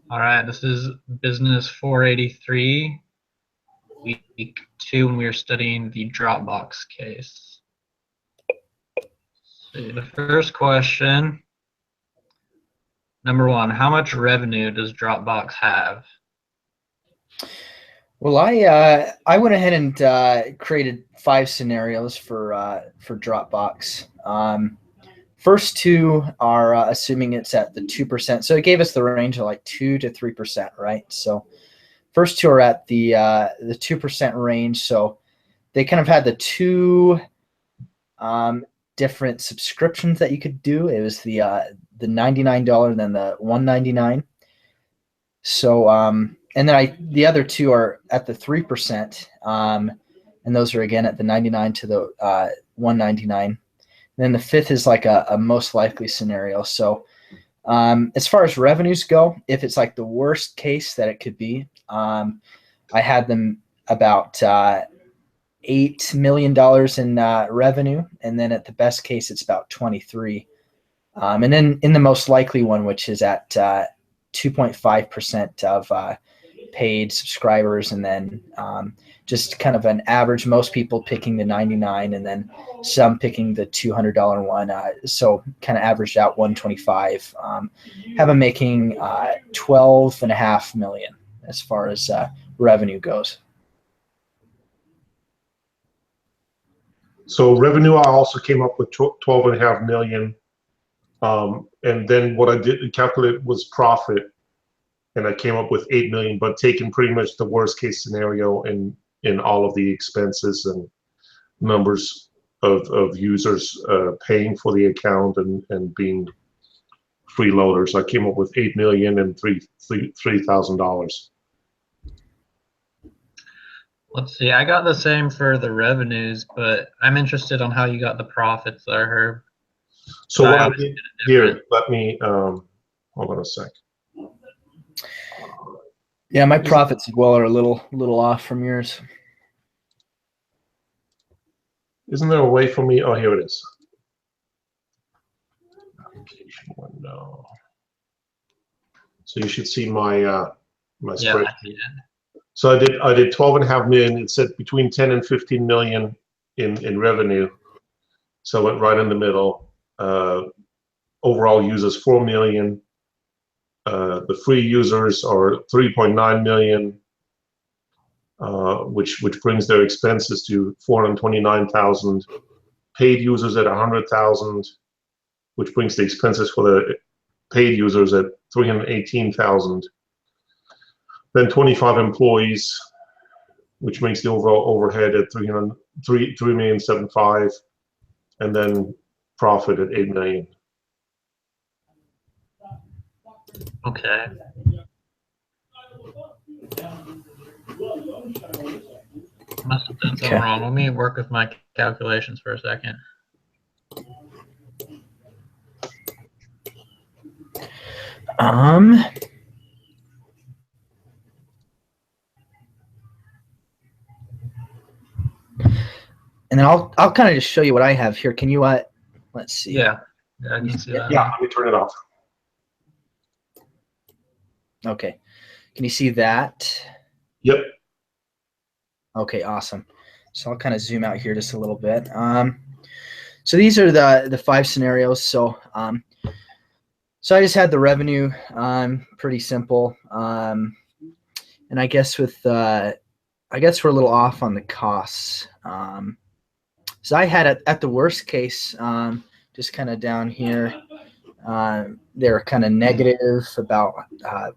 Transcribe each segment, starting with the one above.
All right, this is business 483, week 2, and we are studying the Dropbox case. So the first question, number 1, how much revenue does Dropbox have? Well, I went ahead and created 5 scenarios for Dropbox. First two are assuming it's at the 2%. So it gave us the range of like 2 to 3%, right? So first two are at the 2% range. So they kind of had the two different subscriptions that you could do. It was the $99 and then the $199. So and then the other two are at the 3%, and those are again at the 99 to the 199. And then the fifth is like a most likely scenario. So as far as revenues go, if it's like the worst case that it could be, I had them about $8 million in revenue, and then at the best case, it's about 23. And then in the most likely one, which is at 2.5% of paid subscribers, and then just kind of an average, most people picking the 99 and then some picking the $200 one. So kind of averaged out 125. Have them making 12.5 million as far as revenue goes. So revenue, I also came up with 12.5 million. And then what I did calculate was profit, and I came up with 8 million, but taking pretty much the worst case scenario in all of the expenses and numbers of users paying for the account and being freeloaders. I came up with 8 million and $3,000. Let's see, I got the same for the revenues, but I'm interested on how you got the profits there, Herb. So what I did here, let me hold on a sec. Yeah, my profits as well are a little off from yours. Isn't there a way for me? Oh, here it is. Application window. So you should see my my spreadsheet. So I did 12.5 million. It said between 10 and 15 million in revenue. So I went right in the middle. Overall users 4 million. The free users are 3.9 million, which brings their expenses to 429,000. Paid users at 100,000, which brings the expenses for the paid users at 318,000. Then 25 employees, which makes the overall overhead at 3,750,000, and then profit at 8 million. Okay. Must have done something wrong. Let me work with my calculations for a second. And then I'll kind of just show you what I have here. Can you let's see. Yeah, I can see that. Yeah, let me turn it off. Okay. Can you see that? Yep. Okay, awesome. So I'll kind of zoom out here just a little bit. So these are the 5 scenarios. So so I just had the revenue, pretty simple. And I guess with I guess we're a little off on the costs. So I had at the worst case, just kind of down here, they're kind of negative about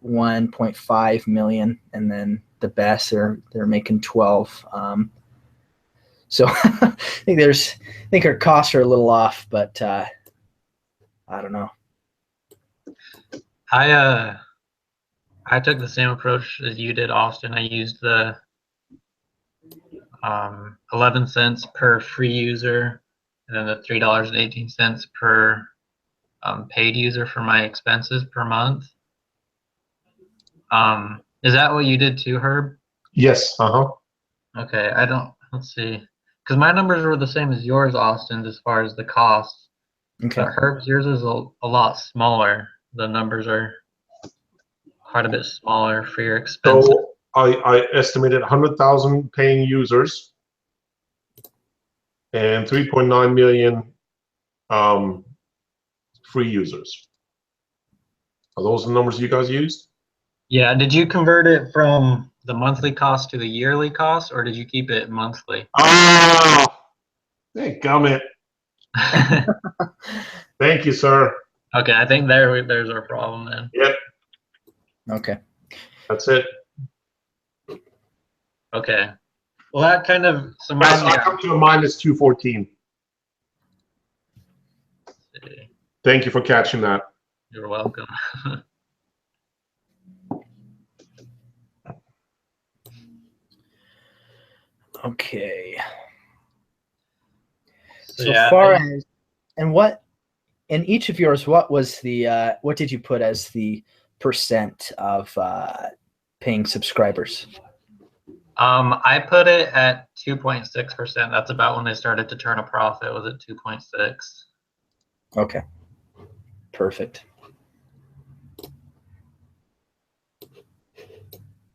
1.5 million, and then the best they're making 12. So I think our costs are a little off, but I don't know. I took the same approach as you did, Austin. I used the 11 cents per free user, and then the $3.18 per paid user for my expenses per month. Is that what you did too, Herb? Yes. Okay, let's see, because my numbers were the same as yours, Austin, as far as the cost. Okay. But Herb's, yours is a lot smaller. The numbers are quite a bit smaller for your expenses. So I estimated 100,000 paying users and 3.9 million free users. Are those the numbers you guys used? Yeah, did you convert it from the monthly cost to the yearly cost, or did you keep it monthly? Oh, gummit. Thank you, sir. Okay, I think there's our problem then. Yep, Okay. that's it. Okay. Well, that kind of Yes, surmised me. I come to a minus 214. Thank you for catching that. You're welcome. Okay. So, So yeah, far as, and what in each of yours, what was the what did you put as the percent of paying subscribers? I put it at 2.6%. That's about when they started to turn a profit. Was at 2.6. Okay. Perfect.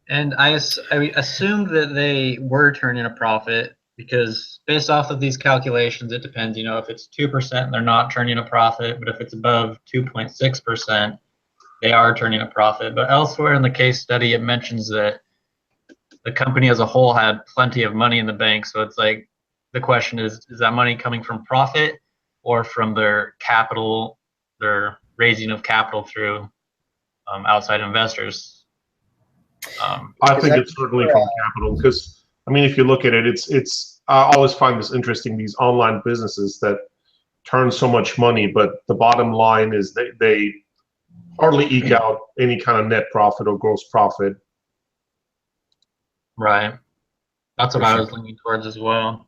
And I assumed that they were turning a profit because based off of these calculations, it depends. You know, if it's 2%, they're not turning a profit, but if it's above 2.6%, they are turning a profit. But elsewhere in the case study, it mentions that the company as a whole had plenty of money in the bank. So it's like the question is that money coming from profit or from their capital, their raising of capital through outside investors? I think it's certainly from capital because, I mean, if you look at it, it's. I always find this interesting. These online businesses that turn so much money, but the bottom line is they hardly eke out any kind of net profit or gross profit. Right. That's what For I sure. was leaning towards as well.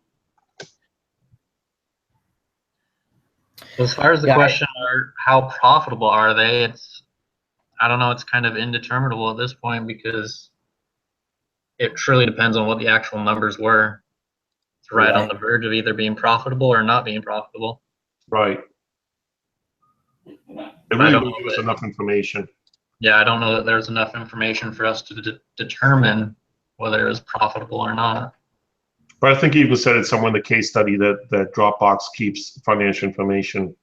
So as far as the Yeah, question are how profitable are they, I don't know, it's kind of indeterminable at this point because it truly depends on what the actual numbers were. It's right on Right. the verge of either being profitable or not being profitable. Right. They But I really don't don't know give us that, enough information. yeah, I don't know that there's enough information for us to determine whether it was profitable or not. But I think you even said it somewhere in the case study that Dropbox keeps financial information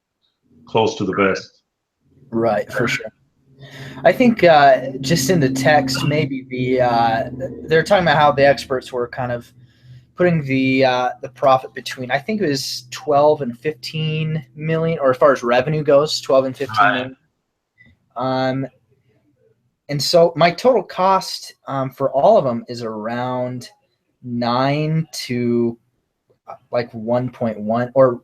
close to the vest. Right. For sure. I think just in the text, maybe they're talking about how the experts were kind of putting the profit between, I think it was 12 and 15 million, or as far as revenue goes, 12 and 15 million. And so my total cost for all of them is around 9 to like 1.1 or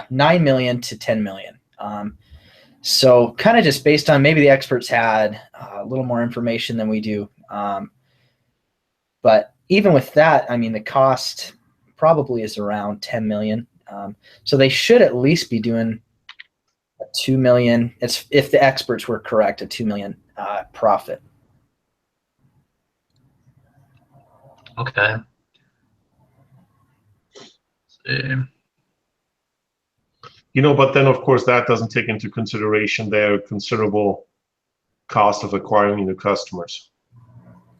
9 million to 10 million. So kind of just based on maybe the experts had a little more information than we do. But even with that, I mean, the cost probably is around 10 million. So they should at least be doing a 2 million. It's if the experts were correct, a 2 million profit. Okay. Let's see. But then of course that doesn't take into consideration their considerable cost of acquiring new customers.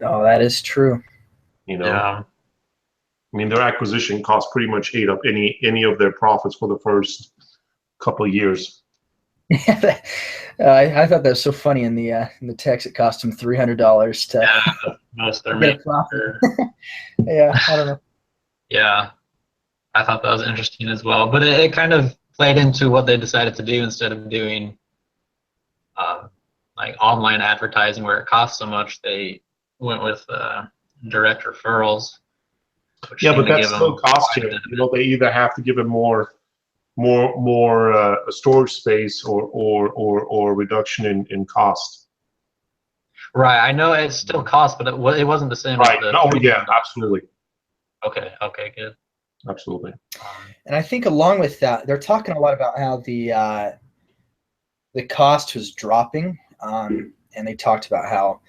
Oh, that is true. Yeah. I mean, their acquisition costs pretty much ate up any of their profits for the first couple of years. I thought that was so funny in the text. It cost them $300 to Most they're get a making. profit. Yeah, I don't know. Yeah. I thought that was interesting as well. But it kind of played into what they decided to do instead of doing like online advertising where it costs so much. They went with direct referrals. Which Yeah, seemed but to that give still them costs quite a you. benefit. They either have to give them more storage space or reduction in cost. Right. I know it still costs, but it wasn't the same as Right. the. No, yeah, absolutely. Okay. Okay. Good. Absolutely. And I think along with that, they're talking a lot about how the cost was dropping, and they talked about how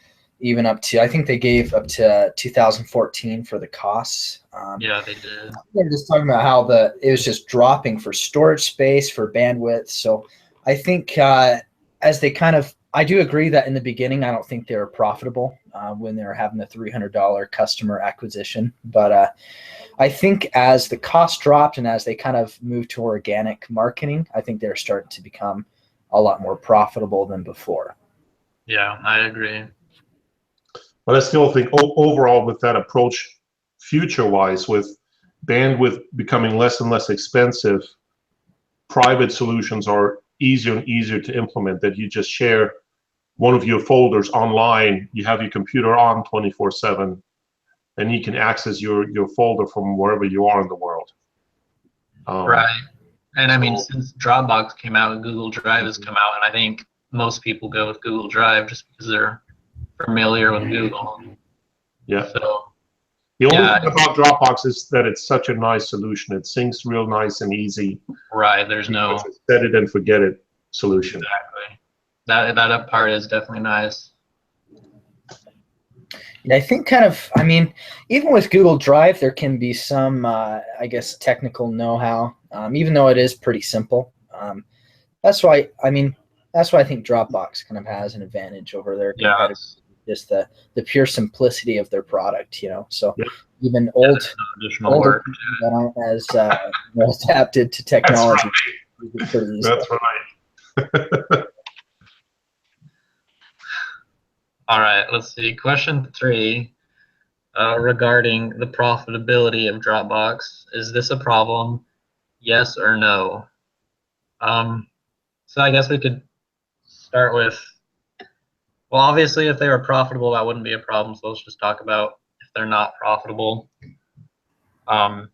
even up to, I think they gave up to 2014 for the costs. Yeah, they did. They're just talking about how it was just dropping for storage space, for bandwidth. So I think as they kind of I do agree that in the beginning, I don't think they were profitable when they were having the $300 customer acquisition. But I think as the cost dropped and as they kind of moved to organic marketing, I think they're starting to become a lot more profitable than before. Yeah, I agree. But I still think overall with that approach, future-wise, with bandwidth becoming less and less expensive, private solutions are easier and easier to implement, that you just share one of your folders online, you have your computer on 24/7, and you can access your folder from wherever you are in the world. Right. And I mean, So, since Dropbox came out, Google Drive has come out, and I think most people go with Google Drive just because they're familiar with Google. yeah. So, The only yeah, thing about Dropbox is that it's such a nice solution. It syncs real nice and easy. right. There's It's no a set it and forget it solution. exactly that part is definitely nice. Yeah, I think I mean, even with Google Drive, there can be some, I guess, technical know-how, even though it is pretty simple. That's why I think Dropbox kind of has an advantage over their Yeah, competitors. Just the pure simplicity of their product, So Yeah. even yeah, there's no additional older work. people that aren't as adapted to That's technology, right. it's pretty easy. That's right. All right, let's see. Question 3, regarding the profitability of Dropbox. Is this a problem? Yes or no? So I guess we could start with, well, obviously, if they were profitable, that wouldn't be a problem. So let's just talk about if they're not profitable. In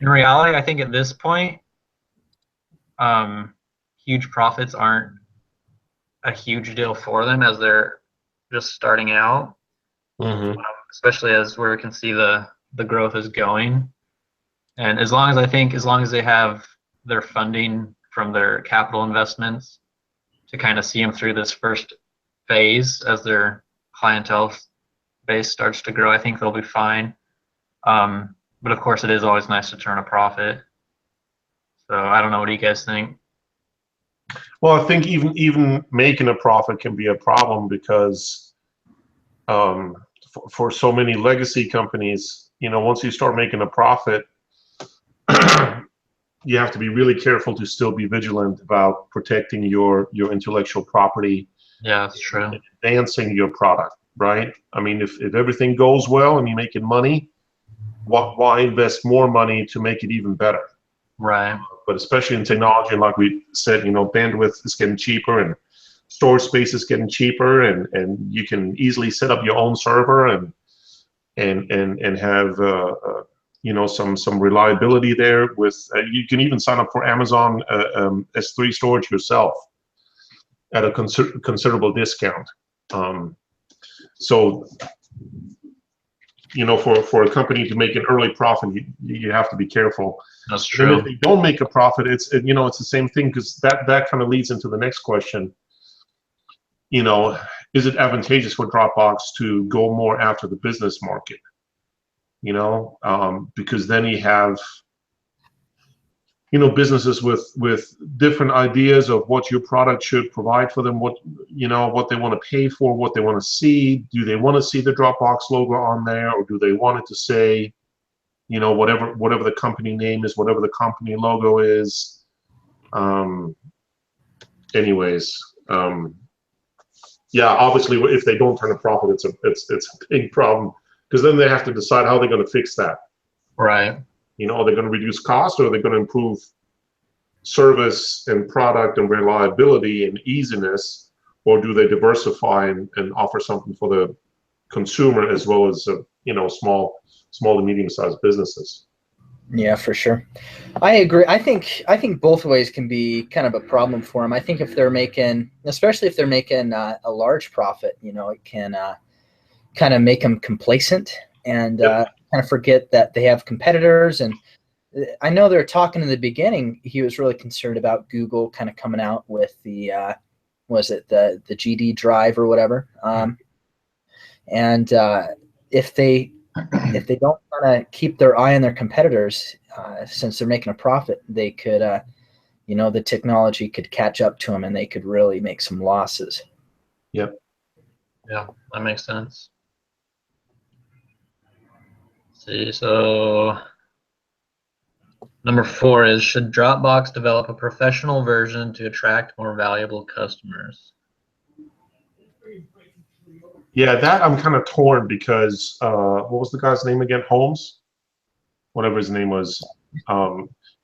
reality, I think at this point, huge profits aren't a huge deal for them as they're just starting out, Hmm. especially as where we can see the growth is going. And as long as they have their funding from their capital investments to kind of see them through this first phase as their clientele base starts to grow, I think they'll be fine. But of course, it is always nice to turn a profit. So I don't know. What do you guys think? Well, I think even making a profit can be a problem because for so many legacy companies, once you start making a profit, you have to be really careful to still be vigilant about protecting your intellectual property, Yeah, that's true. advancing your product, right? I mean, if everything goes well and you're making money, why invest more money to make it even better? Right. But especially in technology, like we said, bandwidth is getting cheaper and storage space is getting cheaper, and you can easily set up your own server and have some reliability there. With you can even sign up for Amazon S3 storage yourself at a considerable discount. So for a company to make an early profit, you have to be careful. That's Then true. if they don't make a profit, it's the same thing, because that kind of leads into the next question. Is it advantageous for Dropbox to go more after the business market? Because then you have businesses with different ideas of what your product should provide for them, what they want to pay for, what they want to see. Do they want to see the Dropbox logo on there, or do they want it to say whatever the company name is, whatever the company logo is? Anyways, yeah, obviously if they don't turn a profit, it's a big problem, because then they have to decide how they're going to fix that. Right. Are they going to reduce cost, or are they going to improve service and product and reliability and easiness, or do they diversify and offer something for the consumer as well as small to medium-sized businesses? Yeah, for sure. I agree. I think both ways can be kind of a problem for them. I think if they're making, especially if they're making a large profit, it can kind of make them complacent and Yep. kind of forget that they have competitors. And I know they're talking in the beginning. He was really concerned about Google kind of coming out with the the GD drive or whatever. And if they don't want to keep their eye on their competitors, since they're making a profit, they could the technology could catch up to them and they could really make some losses. Yep. Yeah, that makes sense. Let's see, so number 4 is, should Dropbox develop a professional version to attract more valuable customers? Yeah, that I'm kind of torn because what was the guy's name again? Holmes, whatever his name was.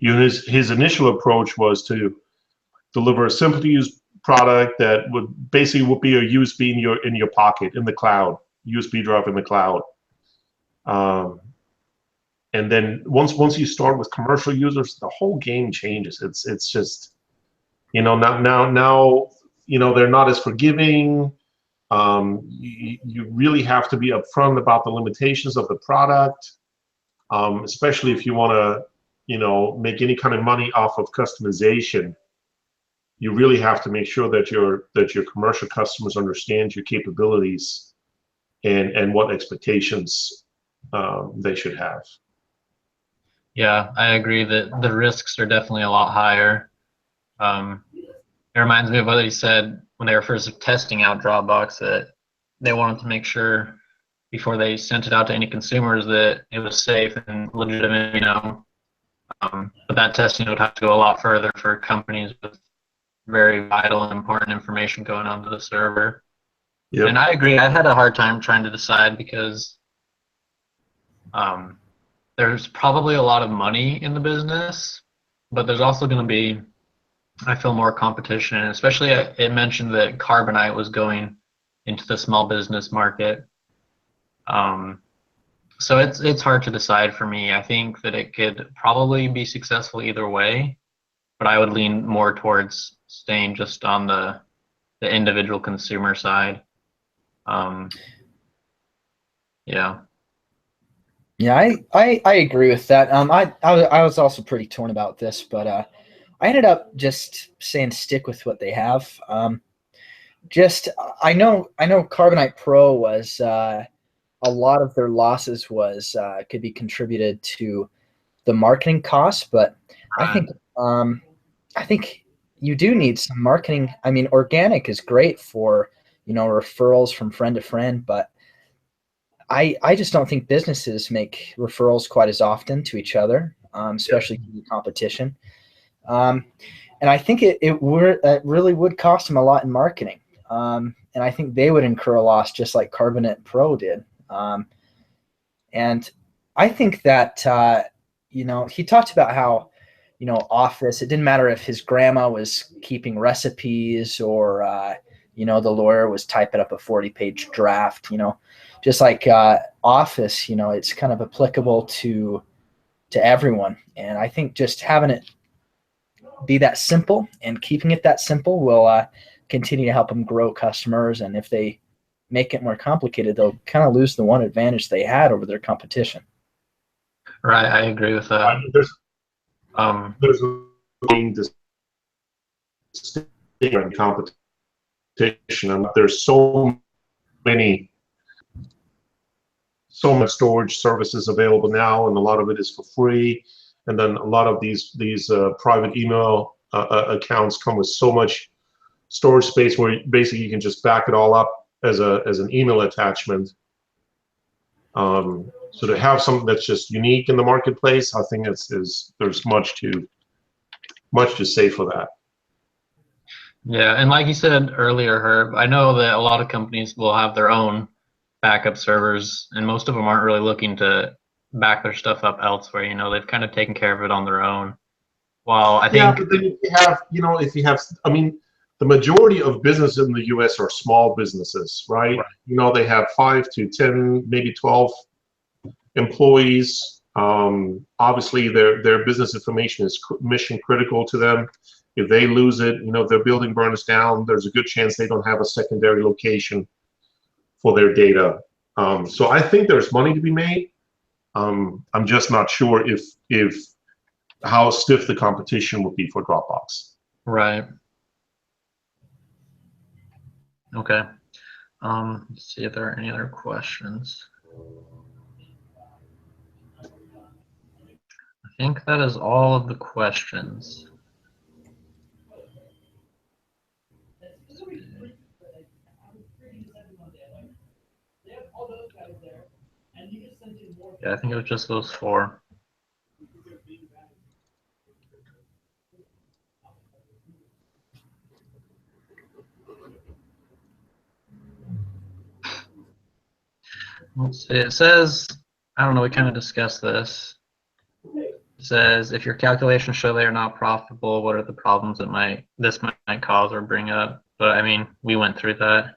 His initial approach was to deliver a simple to use product that would be a USB in your pocket in the cloud, USB drive in the cloud. And then once you start with commercial users, the whole game changes. It's just now they're not as forgiving. You really have to be upfront about the limitations of the product, especially if you want to make any kind of money off of customization. You really have to make sure that your commercial customers understand your capabilities and what expectations they should have. Yeah, I agree that the risks are definitely a lot higher. It reminds me of what he said when they were first testing out Dropbox, that they wanted to make sure before they sent it out to any consumers that it was safe and legitimate, but that testing would have to go a lot further for companies with very vital and important information going onto the server. Yep. And I agree, I had a hard time trying to decide because there's probably a lot of money in the business, but there's also going to be, I feel, more competition. Especially, it mentioned that Carbonite was going into the small business market. So it's hard to decide for me. I think that it could probably be successful either way, but I would lean more towards staying just on the individual consumer side. Yeah. Yeah, I agree with that. I was also pretty torn about this, but I ended up just saying stick with what they have. I know Carbonite Pro was a lot of their losses could be contributed to the marketing costs, but Right. I think you do need some marketing. I mean, organic is great for referrals from friend to friend, but I just don't think businesses make referrals quite as often to each other, especially to the competition. And I think it really would cost them a lot in marketing. And I think they would incur a loss just like Carbonite Pro did. And I think that, he talked about how, Office, it didn't matter if his grandma was keeping recipes or, the lawyer was typing up a 40-page draft, just like Office, it's kind of applicable to everyone. And I think just having it be that simple and keeping it that simple will continue to help them grow customers. And if they make it more complicated, they'll kind of lose the one advantage they had over their competition. Right, I agree with that. There's a distinct competition, and there's so many storage services available now, and a lot of it is for free. And then a lot of these private email accounts come with so much storage space where basically you can just back it all up as an email attachment. So to have something that's just unique in the marketplace, I think there's much to say for that. Yeah, and like you said earlier, Herb, I know that a lot of companies will have their own backup servers, and most of them aren't really looking to back their stuff up elsewhere. They've kind of taken care of it on their own. While I think, but then if you have, I mean, the majority of businesses in the U.S. are small businesses, right? They have 5 to 10, maybe 12 employees. Obviously, their business information is mission critical to them. If they lose it, if their building burns down, there's a good chance they don't have a secondary location for their data. So I think there's money to be made. I'm just not sure if how stiff the competition would be for Dropbox. right. Okay. Let's see if there are any other questions. I think that is all of the questions. Yeah, I think it was just those 4. Let's see. It says, I don't know, we kind of discussed this. It says, if your calculations show they are not profitable, what are the problems that this might cause or bring up? But I mean, we went through that.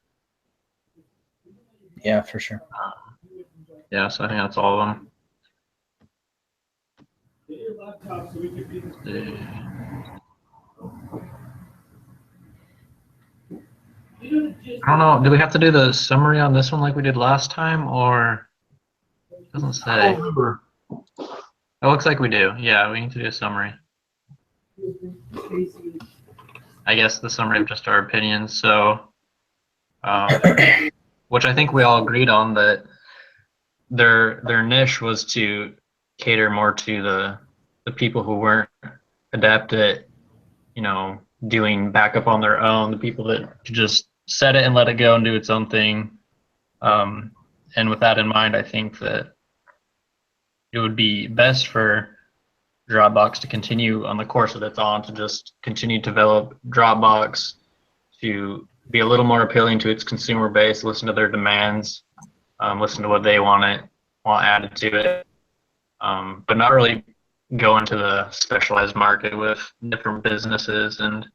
Yeah, for sure. Yeah, so I think that's all of them. I don't know. Do we have to do the summary on this one like we did last time, or it doesn't I say? don't remember. It looks like we do. Yeah, we need to do a summary. I guess the summary of just our opinions. So, which I think we all agreed on, that their niche was to cater more to the people who weren't adept at, doing backup on their own, the people that could just set it and let it go and do its own thing. And with that in mind, I think that it would be best for Dropbox to continue on the course that it's on, to just continue to develop Dropbox to be a little more appealing to its consumer base, listen to their demands, listen to what they want added to it, but not really go into the specialized market with different businesses and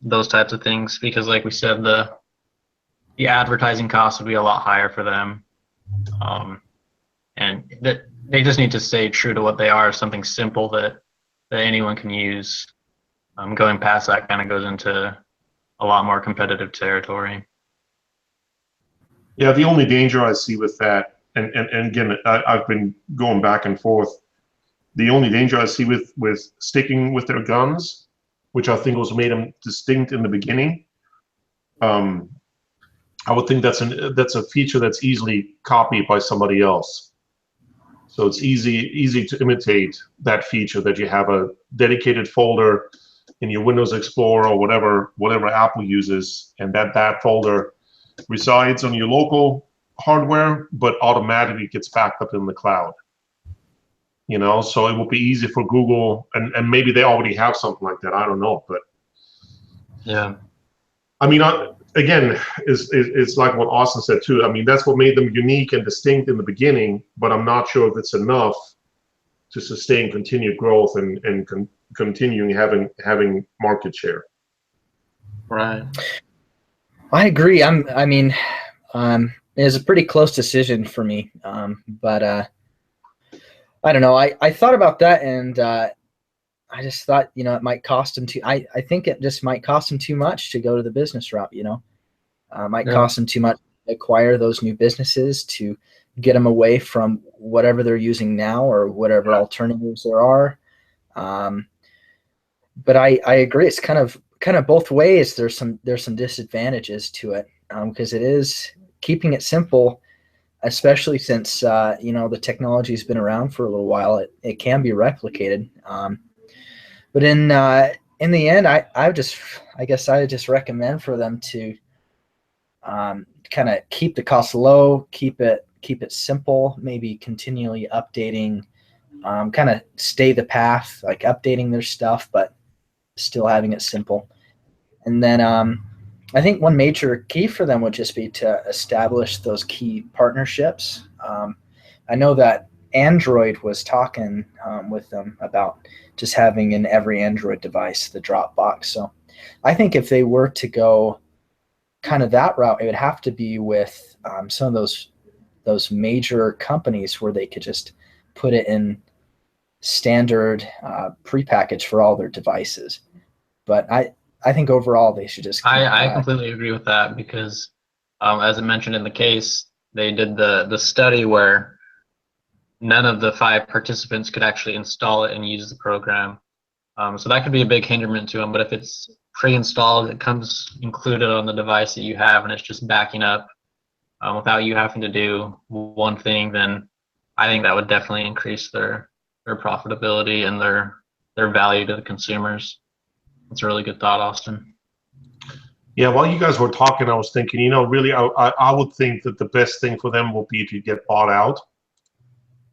those types of things, because like we said, the advertising costs would be a lot higher for them, and that they just need to stay true to what they are, something simple that anyone can use. Going past that kind of goes into a lot more competitive territory. Yeah, the only danger I see with that, and again, I've been going back and forth. The only danger I see with sticking with their guns, which I think was made them distinct in the beginning, I would think that's a feature that's easily copied by somebody else. So it's easy to imitate that feature, that you have a dedicated folder in your Windows Explorer or whatever Apple uses, and that folder resides on your local hardware, but automatically gets backed up in the cloud. So it would be easy for Google, and maybe they already have something like that. I don't know, but yeah. I mean, again, it's like what Austin said too. I mean, that's what made them unique and distinct in the beginning, but I'm not sure if it's enough to sustain continued growth and continuing having market share. Right. I agree. It was a pretty close decision for me. But I don't know. I thought about that, and I just thought, it might cost them I think it just might cost them too much to go to the business route, might cost them too much to acquire those new businesses, to get them away from whatever they're using now or whatever alternatives there are. But I agree. It's kind of both ways. There's some disadvantages to it, because it is keeping it simple, especially since the technology has been around for a little while. It can be replicated. But in the end, I guess I just recommend for them to kind of keep the cost low, keep it simple, maybe continually updating, kind of stay the path, like updating their stuff, but still having it simple. And then I think one major key for them would just be to establish those key partnerships. I know that Android was talking with them about just having in every Android device the Dropbox. So I think if they were to go kind of that route, it would have to be with some of those major companies where they could just put it in standard prepackaged for all their devices. But I think overall they should just I completely agree with that, because as I mentioned in the case, they did the study where none of the 5 participants could actually install it and use the program. So that could be a big hindrance to them. But if it's pre-installed, it comes included on the device that you have, and it's just backing up without you having to do one thing, then I think that would definitely increase their profitability and their value to the consumers. That's a really good thought, Austin. Yeah, while you guys were talking, I was thinking, you know, really, I would think that the best thing for them will be to get bought out.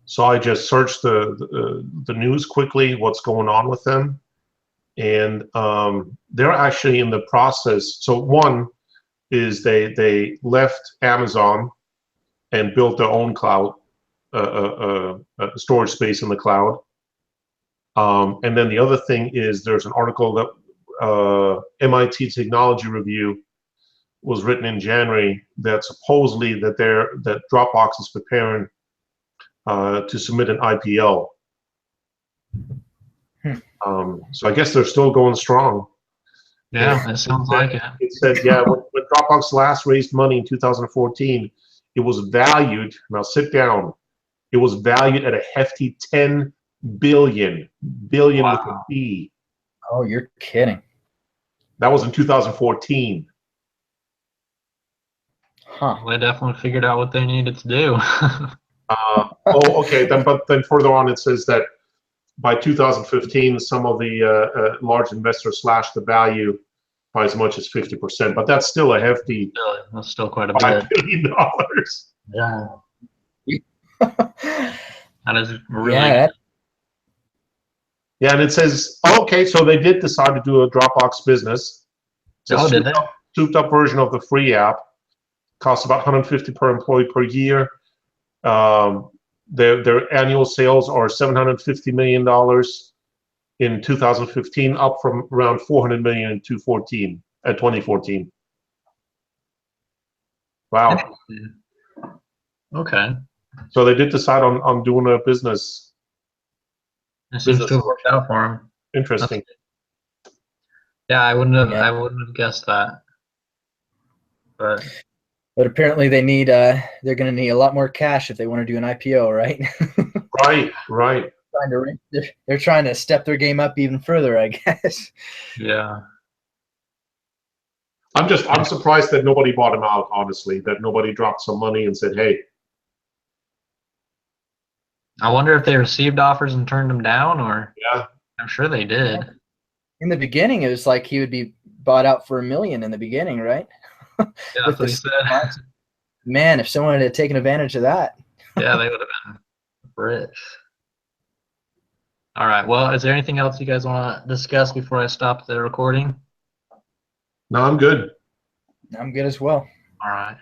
So I just searched the news quickly, what's going on with them, and they're actually in the process. So one is they left Amazon and built their own cloud storage space in the cloud. And then the other thing is there's an article that MIT Technology Review was written in January that supposedly that Dropbox is preparing to submit an IPO. So I guess they're still going strong. Yeah, it sounds like it. It said, yeah, when Dropbox last raised money in 2014, it was valued, now sit down, it was valued at a hefty 10 billion with a B. Oh, you're kidding. That was in 2014. Huh. Well, they definitely figured out what they needed to do. Okay. But then further on, it says that by 2015, some of the large investors slashed the value by as much as 50%. But that's still a hefty That's still quite a $5 bit. billion. Yeah. That is really Yeah, good. Yeah, and it says, okay, so they did decide to do a Dropbox business. It's a Did they? souped up version of the free app. Costs about 150 per employee per year. Their annual sales are $750 million in 2015, up from around $400 million in 2014. Wow. Okay. So they did decide on doing a business. It seems to have worked out for them. Interesting. Yeah, I wouldn't have. Yeah. I wouldn't have guessed that. But apparently they need they're going to need a lot more cash if they want to do an IPO, right? Right. They're trying to step their game up even further, I guess. yeah, I'm surprised that nobody bought him out, honestly, that nobody dropped some money and said, hey. I wonder if they received offers and turned them down, or Yeah. I'm sure they did. In the beginning, it was like he would be bought out for $1 million in the beginning, right? Yeah, that's what he said. Man, if someone had taken advantage of that. Yeah, they would have been rich. All right. Well, is there anything else you guys want to discuss before I stop the recording? No, I'm good. I'm good as well. All right.